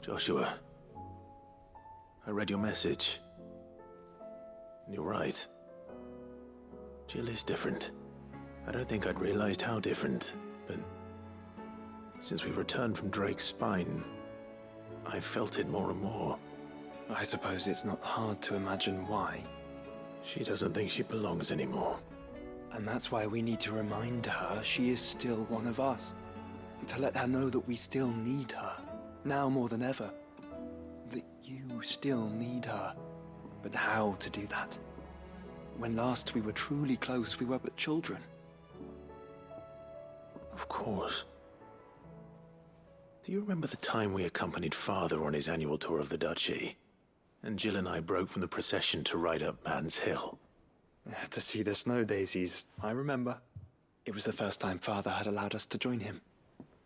Joshua, I read your message. You're right. Jill is different. I don't think I'd realized how different, but since we returned from Drake's spine, I've felt it more and more. I suppose it's not hard to imagine why. She doesn't think she belongs anymore. And that's why we need to remind her she is still one of us. To let her know that we still need her, now more than ever. That you still need her. But how to do that? When last we were truly close, we were but children. Of course. Do you remember the time we accompanied Father on his annual tour of the Duchy? And Jill and I broke from the procession to ride up Man's Hill. To see the snow daisies, I remember. It was the first time Father had allowed us to join him.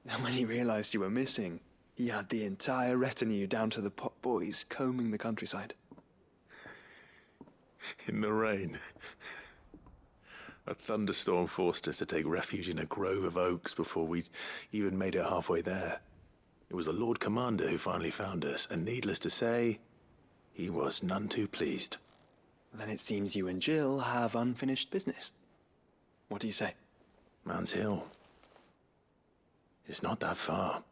And when he realized you were missing, he had the entire retinue down to the pot boys combing the countryside. In the rain. A thunderstorm forced us to take refuge in a grove of oaks before we'd even made it halfway there. It was the Lord Commander who finally found us, and needless to say, he was none too pleased. Then it seems you and Jill have unfinished business. What do you say? Man's Hill. It's not that far.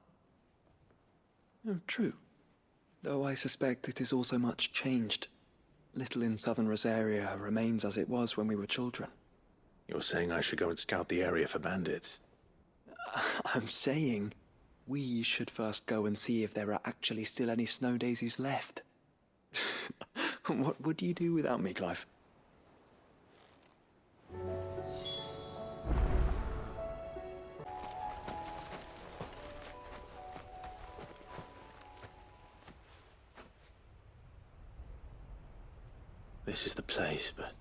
Oh, true. Though I suspect it is also much changed. Little in southern Rosaria remains as it was when we were children. You're saying I should go and scout the area for bandits? I'm saying we should first go and see if there are actually still any snow daisies left. What would you do without me, Clive? This is the place, but...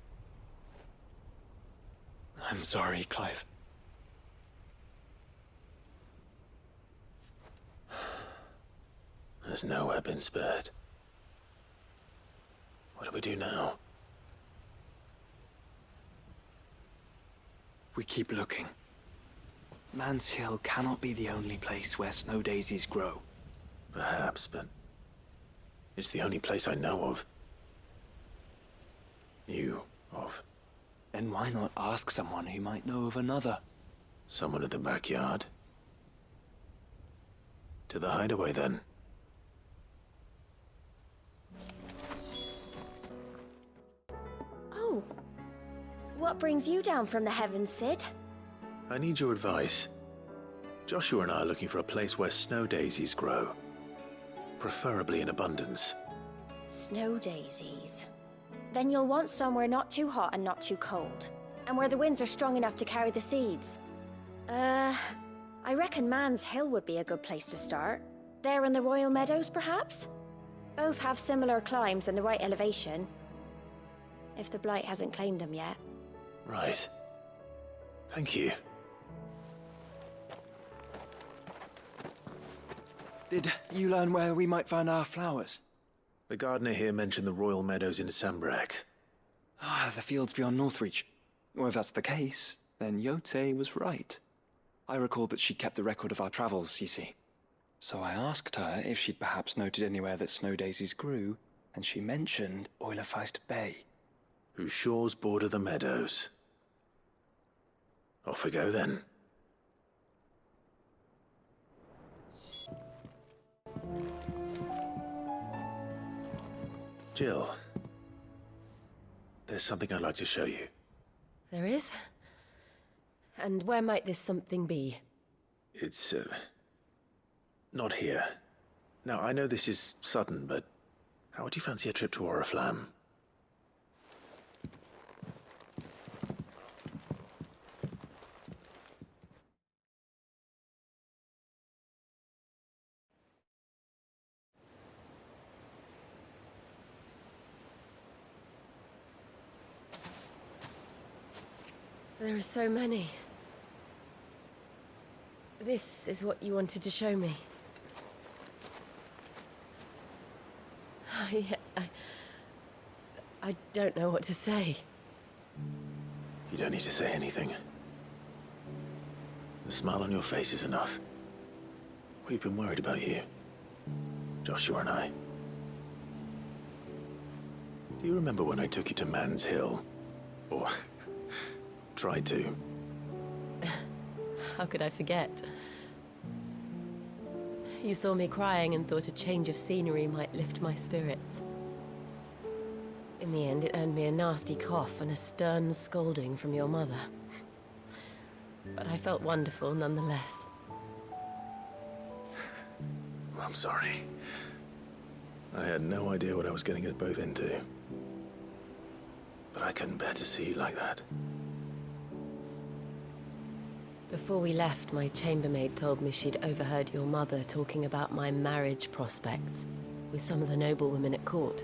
I'm sorry, Clive. There's nowhere been spared. What do we do now? We keep looking. Man's Hill cannot be the only place where snow daisies grow. Perhaps, but it's the only place I know of. Knew of. Then why not ask someone who might know of another? Someone in the backyard? To the hideaway, then. Oh. What brings you down from the heavens, Sid? I need your advice. Joshua and I are looking for a place where snow daisies grow. Preferably in abundance. Snow daisies. Then you'll want somewhere not too hot and not too cold. And where the winds are strong enough to carry the seeds. I reckon Man's Hill would be a good place to start. There in the Royal Meadows, perhaps? Both have similar climbs and the right elevation. If the Blight hasn't claimed them yet. Right. Thank you. Did you learn where we might find our flowers? The gardener here mentioned the Royal Meadows in Sambrek. Ah, the fields beyond Northreach. Well, if that's the case, then Yote was right. I recalled that she kept a record of our travels, you see. So I asked her if she'd perhaps noted anywhere that snow daisies grew, and she mentioned Oilafeist Bay. Whose shores border the meadows. Off we go, then. Jill, there's something I'd like to show you. There is? And where might this something be? It's, not here. Now, I know this is sudden, but how would you fancy a trip to Oriflamme? There are so many. This is what you wanted to show me. I don't know what to say. You don't need to say anything. The smile on your face is enough. We've been worried about you. Joshua and I. Do you remember when I took you to Man's Hill? Or tried to? How could I forget? You saw me crying and thought a change of scenery might lift my spirits. In the end, it earned me a nasty cough and a stern scolding from your mother. But I felt wonderful nonetheless. I'm sorry. I had no idea what I was getting us both into. But I couldn't bear to see you like that. Before we left, my chambermaid told me she'd overheard your mother talking about my marriage prospects with some of the noblewomen at court.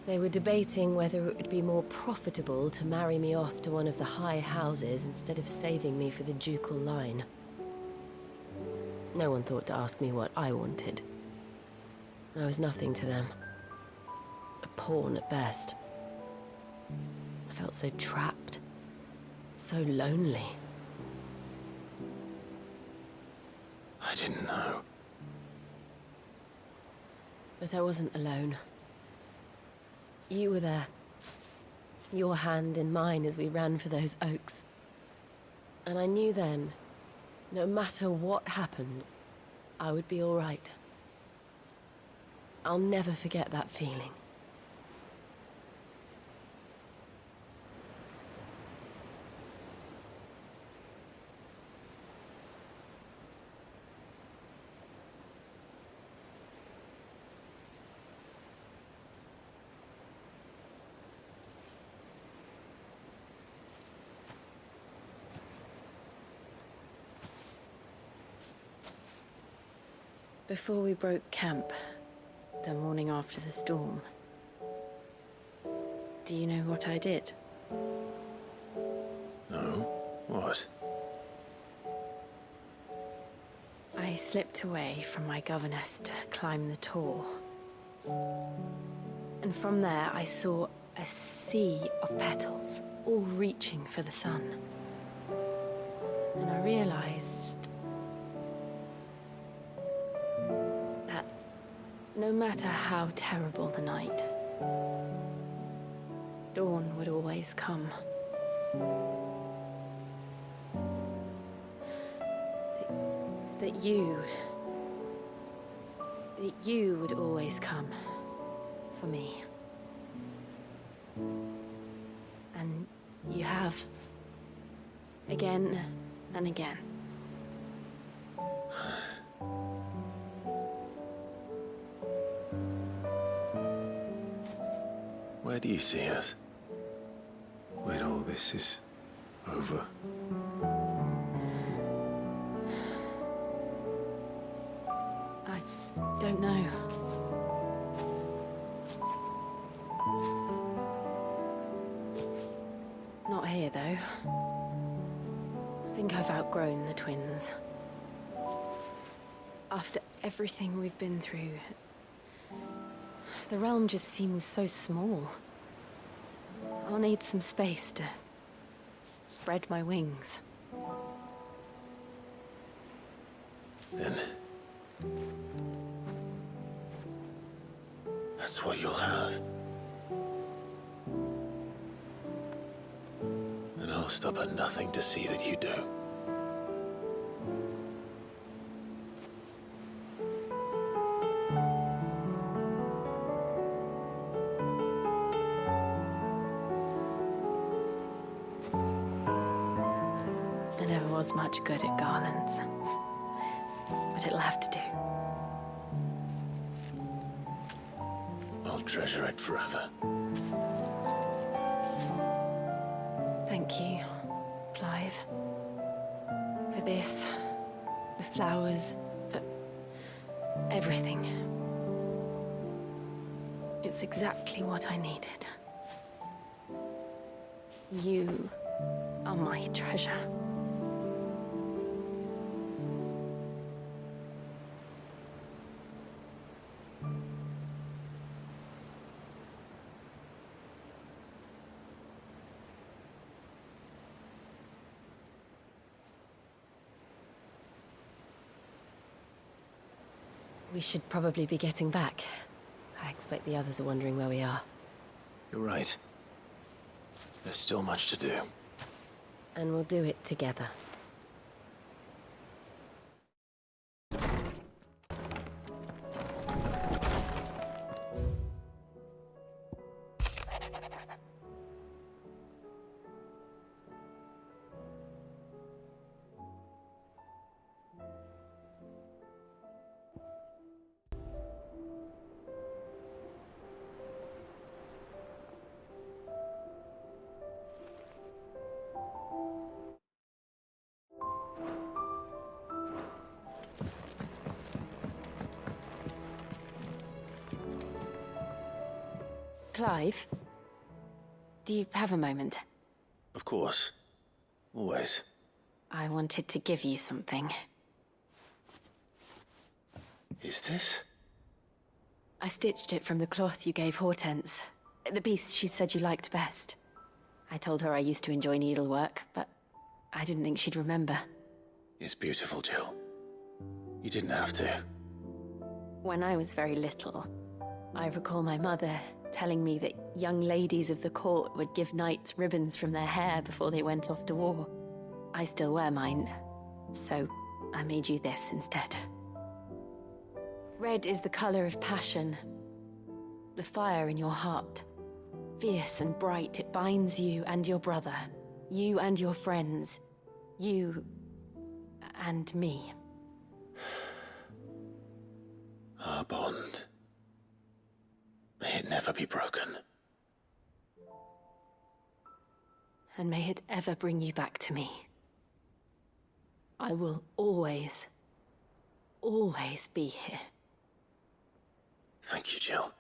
They were debating whether it would be more profitable to marry me off to one of the high houses instead of saving me for the ducal line. No one thought to ask me what I wanted. I was nothing to them. A pawn at best. I felt so trapped. So lonely. I didn't know. But I wasn't alone. You were there. Your hand in mine as we ran for those oaks. And I knew then, no matter what happened, I would be all right. I'll never forget that feeling. Before we broke camp, the morning after the storm, do you know what I did? No? What? I slipped away from my governess to climb the tor. And from there I saw a sea of petals, all reaching for the sun. And I realized that no matter how terrible the night, dawn would always come. That you would always come for me. And you have. Again and again. Where do you see us? When all this is over? I don't know. Not here, though. I think I've outgrown the twins. After everything we've been through, the realm just seems so small. I'll need some space to spread my wings. Then that's what you'll have. And I'll stop at nothing to see that you do. I never was much good at garlands, but it'll have to do. I'll treasure it forever. Thank you, Clive. For this, the flowers, for everything. It's exactly what I needed. You are my treasure. We should probably be getting back. I expect the others are wondering where we are. You're right. There's still much to do. And we'll do it together. Clive, do you have a moment? Of course. Always. I wanted to give you something. Is this? I stitched it from the cloth you gave Hortense. The piece she said you liked best. I told her I used to enjoy needlework, but I didn't think she'd remember. It's beautiful, Jill. You didn't have to. When I was very little, I recall my mother telling me that young ladies of the court would give knights ribbons from their hair before they went off to war. I still wear mine, so I made you this instead. Red is the color of passion, the fire in your heart. Fierce and bright, it binds you and your brother, you and your friends, you and me. Our bond. May it never be broken. And may it ever bring you back to me. I will always, always be here. Thank you, Jill.